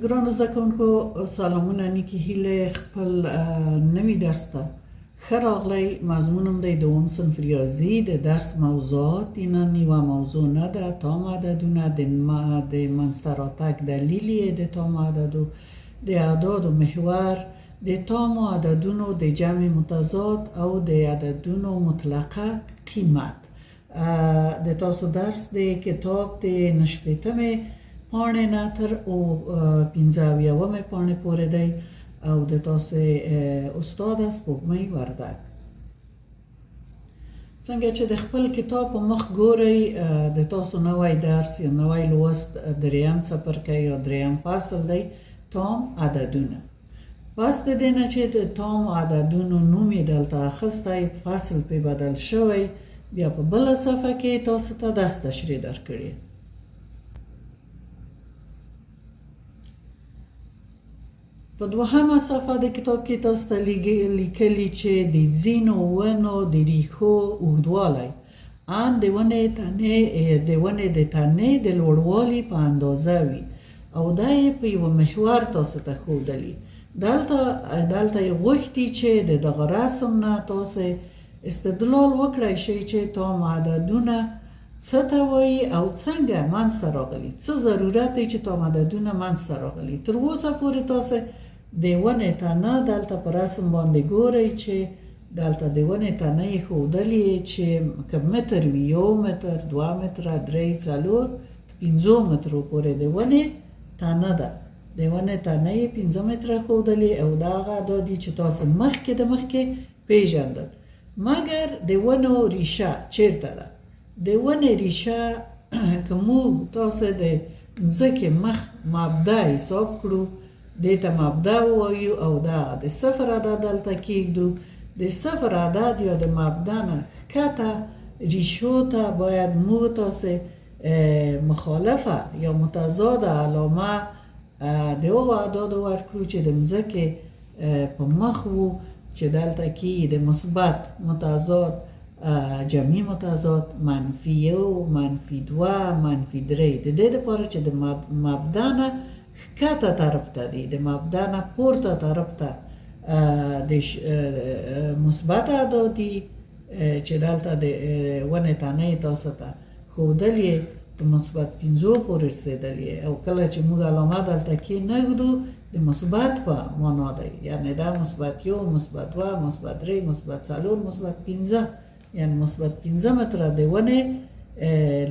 ګرانو زده کوونکو سلامونه نیکې هیلې خپل نوي درس ته ښه راغلی. مضمونم دی دوم صنف ریاضي. د درس موضوعات نن یوه موضوع نه ده، تام عددونه، د منځته راتګ دلیل یې د تام عددو، د اعدادو محور، د تامو عددونو د جمع متضاد او د عددونو مطلقه قیمت. د تاسو درس د کتاب د نشپیتمې پاڼې نه تر 15 پاڼې پورې دی او د تاسو استاد سپوږمۍ وردګ. څنګه چې د خپل کتاب په مخ ګورئ، د تاسو نوی درس یا نوی لوست دریم څپرکی یا دریم فصل دی، تام عددونه. پس د دې نه چې د تام عددونو نوم یې دلته اخیستی، فصل پې بدل شوی، بیا په بله صفحه کې تاسو ته دست تشریح درکړي. په دوهمه صفحه د کتاب کې تاسو ته لیکلي چې د ځینو ونو د ریښو اوږدوالی ان د ونې د تنې د لوړوالي په اندازه وي او دا یې په یوه محور تاسو ته ښودلي. دلته یې غوښتي چې د دغه رسم نه تاسو استدلال وکړئ شئ چې تام عددونه څه ته وایي او څنګه منځته راغلي، څه ضرورت دی چې تام عددونه منځته راغلي. تر اوسه پورې تاسو د ونې تنه دلته په رسم باندې ګورئ چې دلته د ونې تنه یې ښودلې چې که متر وي، 1 متر، 2 متره، 3، 4، 5 مترو پورې د ونې تنه ده. د ونې تنه یې 5 متره ښودلې او دا هغه اعداد دي چې تاسو مخکې پیژندل. مګر د ونو ریشه چیرته ده؟ د ونې ریشه که موږ تاسو د مځکې مخ مبدا حساب کړو، دې ته مبدا ووایو او دا د 0 عدد دلته کېږدو. د 0 عدد یا د مبدا نه ښکته ریشو ته باید موږ تاسو مخالفه یا متضاده علامه د هغو اعدادو ورکړو چې د مځکې په مخ وو، چې دلته کې د مثبت متضاد، جمعي متضاد، -1، -2، -3. د دې لپاره چې د مبدا نه ښکته طرف ته دی، د مبدا نه پورته طرف ته د مثبت اعداد دي چې دلته د ونې تنې تاسو ته ښودلې د مثبت 5 پورې رسېدلې او کله چې موږ علامه دلته کې نږدو د مثبت په معنا دی، یعنی دا -1، -2، -3، -4، -5، یعنی مثبت 5 متره د ونې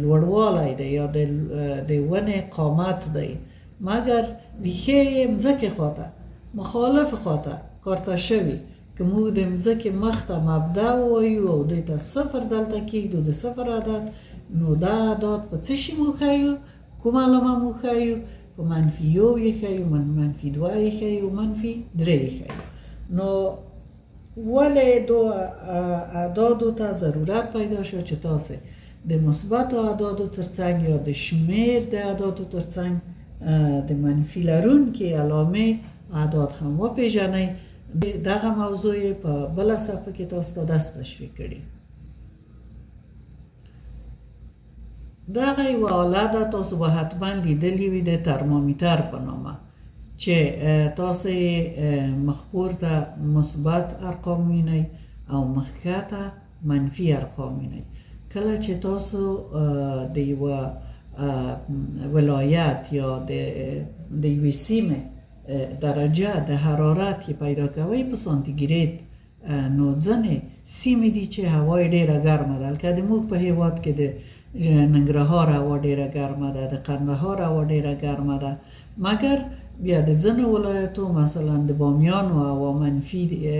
لوړوالی دی یا د ونې قامت دی. مګر ریښې یې مځکې خواته مخالف خواته کارته شوي. که موږ د مځکې مخ ته مبدا ووایو او دې ته 0 دلته کېږدو د 0 عدد، نو دا اعداد په څه شي مو ښیو؟ کوم علامه مو ښیو؟ په -1 یې ښیو، -2 یې ښیو، -3 یې ښیو. نو ولې دو اعدادو ته ضرورت پیدا شو چې تاسو د مثبتو اعدادو ترڅنګ یا د شمیر د اعدادو ترڅنګ د منفي لرونکي علامې اعداد هم وپېژنئ. دغه موضوع یې په بله صفحه کې تاسو ته دست تشریح کړي. دغه یوه آله ده، تاسو به حتما لیدلي وي د ترمامیتر په نامه، چې تاسو یې مخپورته مثبت ارقام وینئ او مخکته منفي ارقام وینئ. کله چې تاسو د یوه ولایت یا د یوې سیمې درجه د حرارت یې پیدا کوئ په سانتیګرید، نو ځینې سیمې دي چې هوا یې ډېره ګرمه ده. لکه د موږ په هېواد کې د ننګرهار هوا ډېره ګرمه ده، د قندهار هوا ډېره ګرمه ده. مګر بیا د ځینو ولایتو مثلا د بامیانو هوا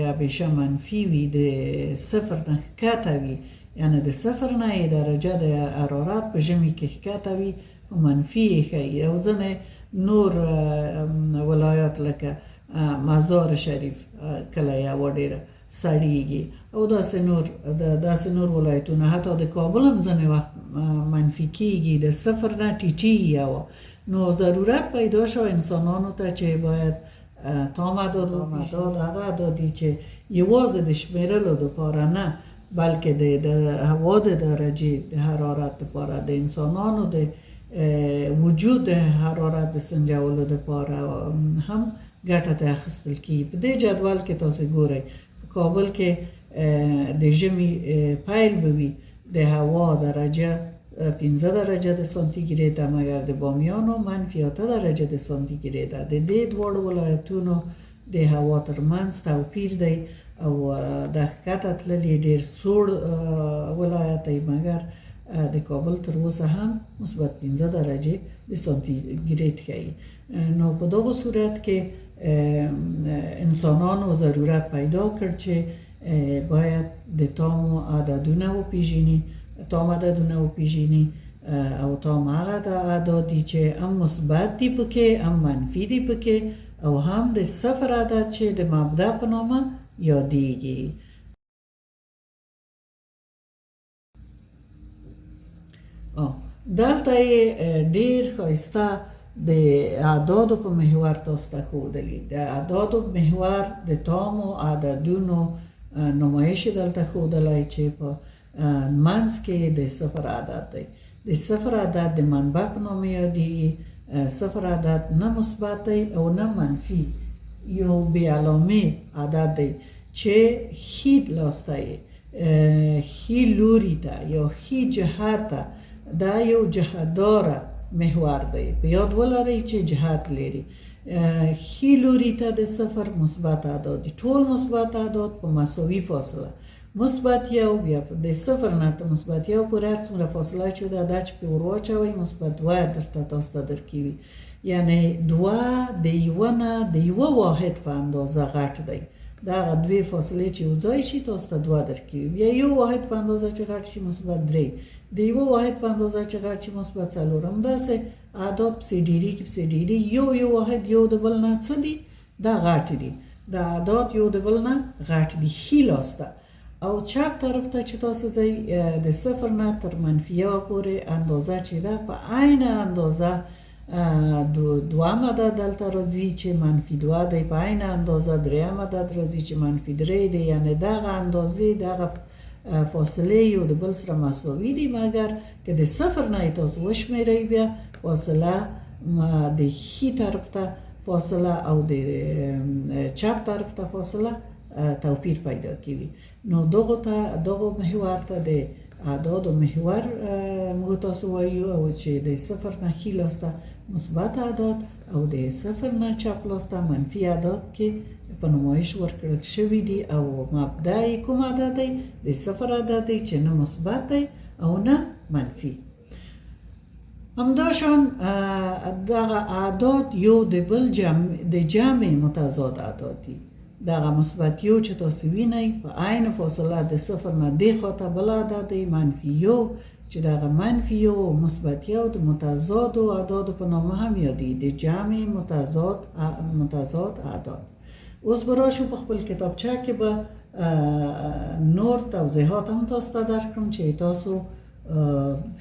همیشه منفي وي، د 0 نه ښکته وي، یعنی د 0 نه یې درجه د حرارت په ژمي کې ښکته وي او منفي یې ښیي. او ځینې نور ولایات لکه مزار شریف کله یې هوا ډېره سړیږي او داسې نور ولایتونه، حتی د کابل هم ځینې وخت منفي کېږي، د 0 نه ټیټېږي هوا. نو ضرورت پیدا شو انسانانو ته چې باید تام اعداد هغه اعداد دي چې یوازې د شمیرلو دپاره نه، بلکې د هوا د درجې د حرارت دپاره د انسانانو د وجود حرارت د سنجولو دپاره هم ګټه ته اخیستل کیږي. په دې جدول کې تاسو ګورئ کابل کې د ژمي پیل به وي د هوا درجه 15 درجه د سانتیګریډ ده، مګر د بامیانو منفي 8 درجه د سانتیګریډ ده. د دې دواړو ولایتونو د هوا ترمنځ توپیر دی او د ښکته تللي ډېر سوړ ولایت دی، مګر د کابل تر اوسه هم مثبت 15 درجه د سانتیګریډ ښیي. نو په دغه صورت کې انسانانو ضرورت پیدا کړ چې باید د تامو عددونه وپیژني، او تام هغه اعداد دي چې هم مثبت دي پکې، هم منفي دي پکې، او هم د صفر عدد چې د مبدا په نامه یادیږي. دلته یې ډیر ښایسته د اعدادو په محور تاسو ته ښودلي. د اعدادو محور د تامو عددونو نمایش دلته ښودلی چې په منځ کې د صفر عدد دی. د صفر عدد د منبع په نامه یادیږي. صفر عدد نه مثبت دی او نه منفي، یو بې علامې عدد دی چې ښي لاسته یې ښي لوري ته یا ښي جهت ته دا یو جهتداره محور دی. په یاد ولرئ چې جهت لري. ښي لوري ته د صفر مثبت اعداد دي، ټول مثبت اعداد په مساوي فاصله مثبت یو، بیا د صفر نه تر مثبت یو پورې هر څومره فاصله چې ده چې پرې ور واچوئ مثبت 2 درته تاسو ته درکوي. یعنې 2 د یوه نه د یوه واحد په اندازه غټ دی. دغه دوې فاصلې چې یو ځای شي تاسو ته 2 درکوي. بیا یو واحد په اندازه چې غټ شي مثبت 3، د یوه واحد په اندازه چې غټ شي مثبت 4. همداسې اعداد پسې ډېرېږي یو واحد یو د بل نه څه دي؟ دا غټ دي. دا اعداد یو د بل نه غټ دي ښي لاس ته. او چپ طرف ته چې تاسو ځئ د صفر نه تر منفي یو پورې اندازه چې ده په عین اندازه دوم عدد دلته راځي چې منفي 2 دی، په عین اندازه دریم عدد راځي چې منفي 3 دی. یعنې دغه اندازې دغه فاصلې یو د بل سره مساوي دي، مګر که د صفر نه تاسو وشمېرئ بیا فاصله د ښي طرف ته فاصله او د چپ طرف ته فاصله توپیر پیدا کوي. نو دغه محور ته د اعدادو محور موږ تاسو وایو، او چې د صفر نه ښي لاس ته مثبت اعداد او د صفر نه چپ لاس ته منفي اعداد کې په نمایش ورکړل شوي دي. او مبدا یې کوم عدد دی؟ د صفر عدد دی چې نه مثبت دی او نه منفي. همداشان دغه اعداد یو د بل د جمع متضاد اعداد دي. دغه مثبت یو چې تاسو وینئ په عین فاصله د صفر نه دې خواته بل عدد دی منفي یو، چې دغه منفي یو مثبت یو د متضادو اعدادو په نامه هم یادیږي، د جمع متضاد اعداد. اوس به راشو په خپل کتابچه کې به نور توضیحات هم تاسو ته درکړم چې تاسو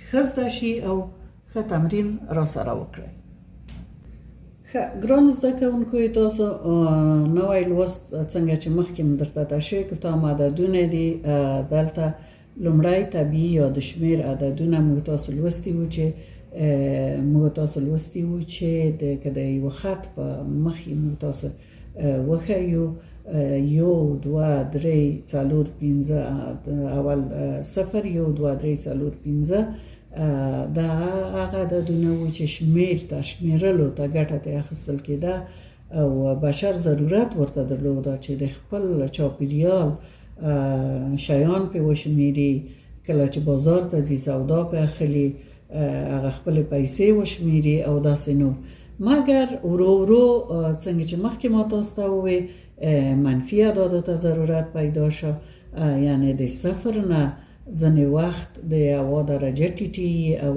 ښه زده شي او ښه تمرین را سره وکړئ. ګرانو زده کوونکو، تاسو نوی لوست څنګه چې مخکې مو درته تشریح کړ تام عددونه دي. دلته لومړی طبیعي یا د شمېر عددونه موږ تاسو لوستي وو چې که د یوه خط په مخ یې موږ تاسو وښیو 1 2 3 4 5 اول 0 1 2 3 4 5 دا هغه عددونه وو چې شمیرلو ته ګټه ته اخیستل کېده او بشر ضرورت ورته درلوده چې د خپل چاپیریال شیان پې وشمیري. کله چې بازار ته ځي سودا پې اخلي، هغه خپلې پیسې وشمیري او داسې نور. مګر ورو ورو څنګه چې مخکې ما تاسو ته وویل منفي اعدادو ته ضرورت پیدا شو. یعنې د صفر نه ځنې وخت د هوا درجه ټیټي او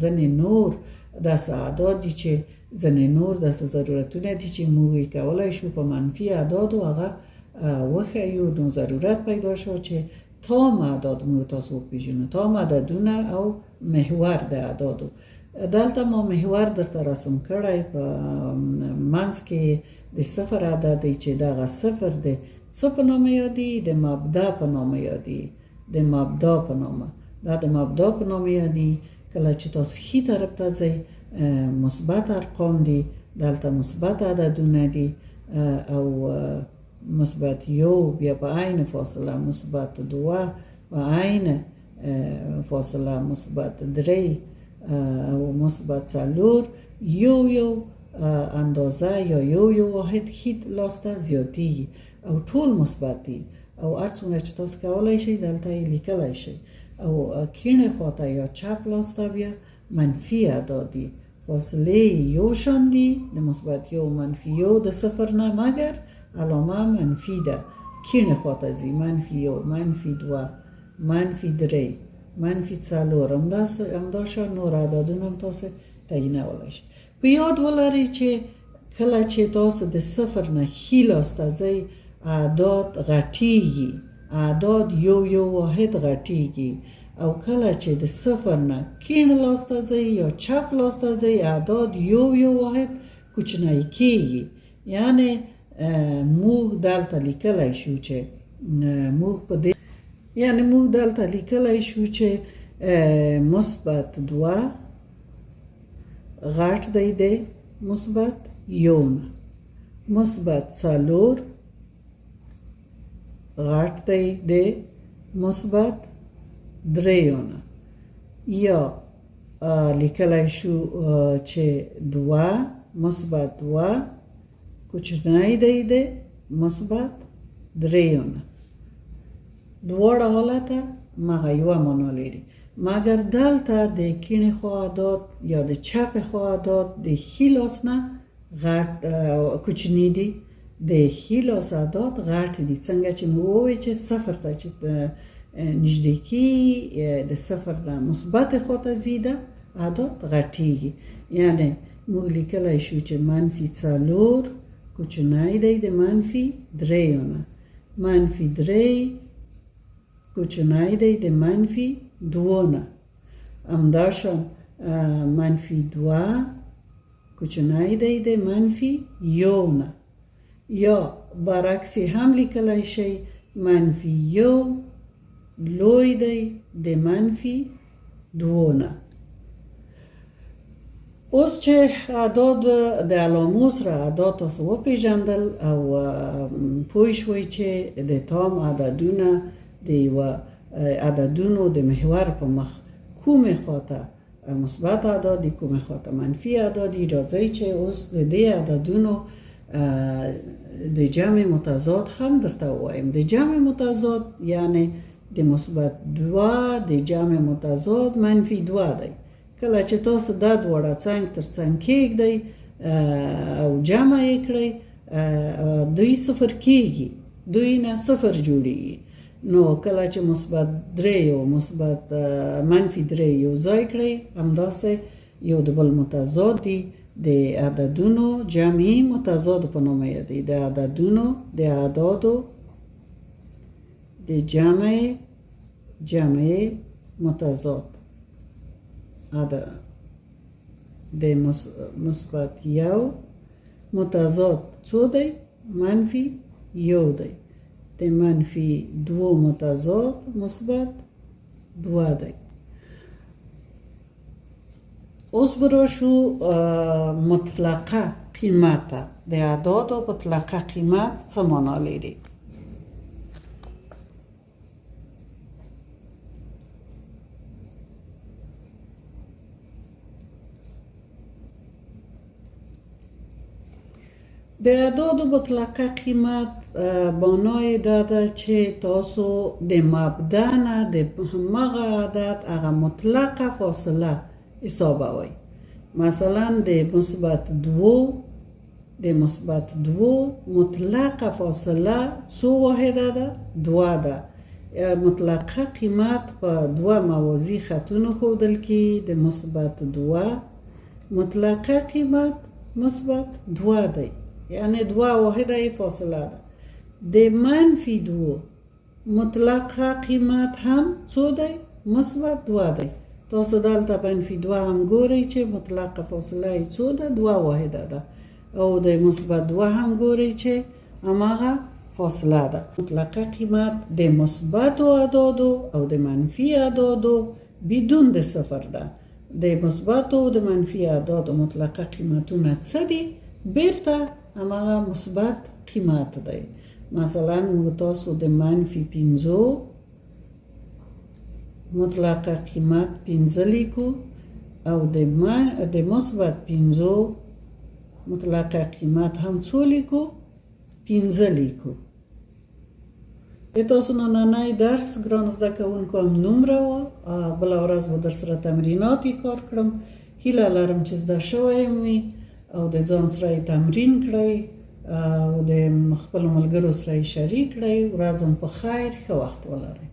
ځنې نور داسې اعداد دي چې ځنې نور داسې ضرورتونه دي چې موږ یې کولی شو په منفي اعدادو هغه وښیو. نو ضرورت پیدا شو چې تام اعداد موږ تاسو وپېژنو، تام عددونه او محور د اعدادو. دلته ما محور درته رسم کړی، په منځ کې د صفر عدد دی چې دغه صفر د څه په نامه یادي؟ د مبدا په نامه یادي. د مبدا په نامه یادي کله چې تاسو ښي طرف ته ځئ مثبت ارقام دي، دلته مثبت عددونه دي او مثبت 1 بیا په عین فاصله مثبت 2 په عین فاصله مثبت 3 او مثبت 4 یو اندازه یا یو واحد ښي لاس ته زیاتېږي او ټول مثبت دي او هر څومره چې تاسو کولی شئ دلته یې لیکلی شئ. او کیڼې خواته یا چپ لاس ته بیا منفي اعداد دي، فاصلې یو شان دي د مثبت 1 منفي 1 د صفر نه، مګر علامه منفي ده. کیڼې خواته ځي منفي 1 منفي 2 منفي 3 منفي 4 همدا شان نور عددونه هم تاسو تعیینولی شئ. په یاد ولرئ چې کله چې تاسو د صفر نه ښي لاس ته ځئ اعداد غټیږي، اعداد یو واحد غټیږي او کله چې د صفر نه کیڼ لاس ته ځئ یا چپ لاس ته ځئ اعداد یو واحد کوچنی کیږي. یعنی موږ دلته لیکلی شو چې مثبت 2 غټ دی د مثبت 1 نه، مثبت 4 غټ دی د مثبت 3 نه، یا لیکلی شو چې 2 مثبت 2 کوچنی دی د مثبت 3 نه. دواړه حالته مغه یوه معنا لري، مګر دلته د کیڼې خوا اعداد یا د چپې خوا اعداد د ښي لاس نه غټ کوچني دي، د ښي لاس اعداد غټ دي. څنګه چې موږ ووایو چې صفر ته چې نږدې کیږي د صفر نه مثبت خواته ځي ده اعداد غټیږي. یعنی موږ لیکلی شو چې منفي 4 کوچنی دی د منفي 3 نه، منفي 3 کوچنی دی د منفي 2 نه، همداشان منفي 2 کوچنی دی د منفي 1 نه، یا برعکس هم لیکلی شئ منفي 1 لوی دی د منفي 2 نه. اوس چې اعداد د علامو سره اعداد تاسو وپېژندل او پوه شوئ چې د تام عددونه د یوه عددونو د محور په مخ کومې خواته مثبت اعداد دي کومې خواته منفي اعداد دي، راځئ چې اوس د دې عددونو د جمع متضاد هم درته ووایم. د جمع متضاد یعنی د مثبت 2 د جمع متضاد منفي 2 دی. کله چې تاسو دا دواړه څنګ تر څنګ کېږدئ او جمع یې کړئ دوی صفر کېږي، دوی نه صفر جوړېږي. نو کله چې مثبت 3 او مثبت منفي 3 یو ځای کړئ همداسې یو د بل متضاد دي، د عددونو جمعي متضاد په نامه یادی، د عددونو د اعدادو د جمع متضاد د مثبت 1 متضاد څو دی؟ منفي 1 دی. د منفي 2 متضاد مثبت 2 دی. اوس براشو مطلقه قیمت د اعدادو مطلقه قیمت څه معنا لري؟ د اعدادو مطلقه قیمت بانای داده چې تاسو د مبدأ نه د همغه عدد هغه مطلقه فاصله حسابوئ. مثلا د مثبت 2 مطلقه فاصله څو واحده ده؟ 2 ده. مطلقه قیمت په 2 موازی خطونو ښودل کی. د مثبت 2 مطلقه قیمت مثبت 2 دی، یعنی 2 واحده فاصله ده. د منفي 2 مطلقه قیمت هم څو دی؟ مثبت 2 دی. تاسو دلته منفي 2 هم ګورئ چې مطلقه فاصله یې څو ده؟ 2 واحده ده. او د مثبت 2 هم ګورئ چې هماغه فاصله ده. مطلقه قیمت د مثبت اعدادو او د منفي اعدادو بدون د صفر ده. د مثبتو او د منفي اعدادو مطلقه قیمتونه څه دي؟ بیرته هماغه مثبت قیمت دی. مثلا موږ تاسو د منفي 5 مطلقه قیمت 5 لیکو او د مثبت 5 مطلقه قیمت هم څو لیکو؟ 15 لیکو. د تاسو نننی درس ګرانو زده کوونکو همدومره و. بله ورځ به در سره تمرینات کار کړم. هیله لرم چې زده شوی وي او د ځان سره تمرین کړئ او د خپلو ملګرو سره شریک کړئ. ورځ مو په خیر، ښه وخت ولرئ.